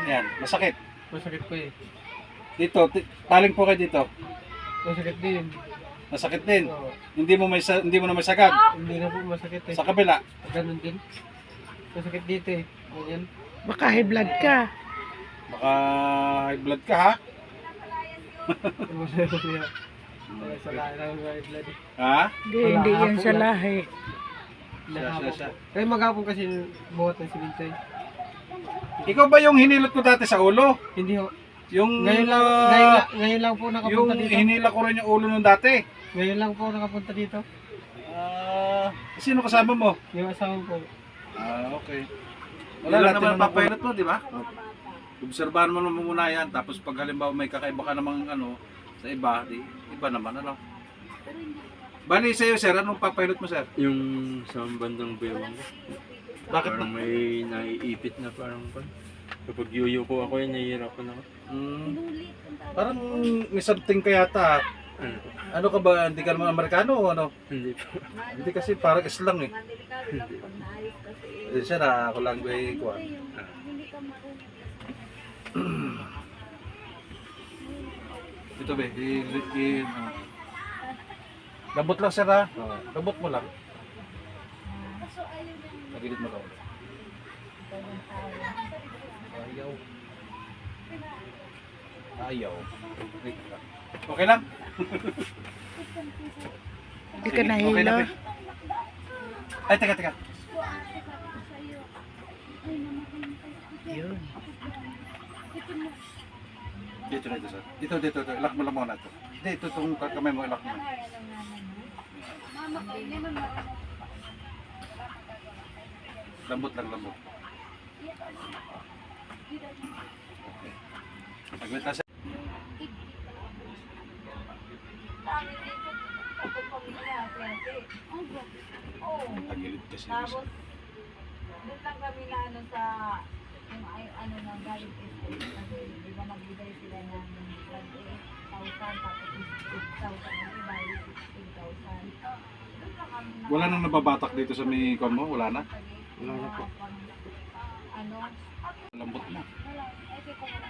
Yan, masakit. Masakit po eh. Dito, taling po kayo dito. Masakit din. Masakit din. Oo. Hindi mo na may sagad. Hindi na po masakit eh. Sa kabila. Ganun din. Masakit dito eh. Ganyan. Baka high blood ka. Baka high blood ka ha? Masakit niya. Sa lahat ng high blood eh. Ha? Hindi yan sa lahi. Siya. Kaya maghapon kasi buhat ng simento eh. Ikaw ba yung hinilot ko dati sa ulo? Hindi ho. Yung Ngayon lang po yung nakapunta dito. hinila ko rin yung ulo nung dati. Ngayon lang po nakapunta dito. Sino kasama mo? Yung asawa po. Okay. Wala Wala naman natin papayot mo, di ba? Obserbahan mo naman muna yan, tapos pag halimbawa may kakaiba ka namang ano, sa iba, di, iba naman, ano? Bali sa'yo, sir, anong papayot mo, sir? Yung sa bandang bewang ko. Bakit Parang may naiipit na parang pan. Kapag yuyuko ako yun, nahihirapan ako. Parang may something ka yata. Ano? Ano ka ba? Hindi ka naman Amerikano o ano? Hindi po. Hindi kasi parang islang eh. Hindi siya na ako lang may kuwan. Ito be, labot lang sir ha. Labot mo lang. Nagilid mo daw. Ayaw. Ayaw. Okay lang? Hindi ka nahilo. Okay na, be. Ay, teka. Yun. Dito na ito, sir. Dito. Ilak mo lang muna ito. Hindi, ito itong kamay mo, ilak mo. Lambot lang. Okay. Agwit na, sir. Tagilid kasi. Tapos, doon lang kami na ano sa, yung ay, ano na, galing estate. Kasi, di ba nagbigay sila ng 28,000, tapos 6,000, ang iba, 16,000. Doon lang kami na, Wala nang nababatak dito sa may kon mo? Wala na? Wala na po. ano, Lambot na. wala, eh, kung wala,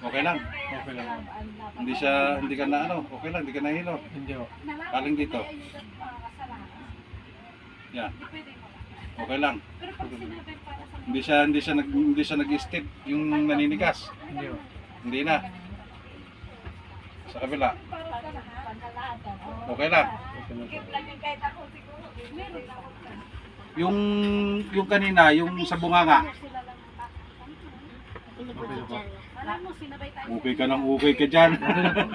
Okay lang. Okay lang. Hindi ka na ano, okay lang, hindi ka nahilo. Hindi ho. Kaling dito. Yan. Okay lang. Hindi siya nag-step yung naninigas. Hindi ho. Hindi na. Sa kabila. Okay lang. Okay lang po. Yung kanina, yung sa bunganga. Okay na po. Okay ka nang okay ka dyan.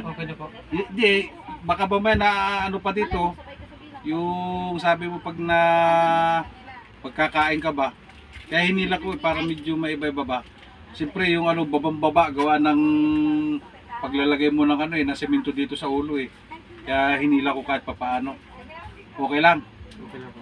Okay na po. Hindi, baka ba may na ano pa dito, yung sabi mo pag pagkakain ka ba, kaya hinila ko para medyo maiba-iba ba. Siyempre yung ano, babang-baba, gawa ng paglalagay mo ng ano ng semento dito sa ulo eh. Kaya hinila ko kahit papaano. Okay lang. Okay na po.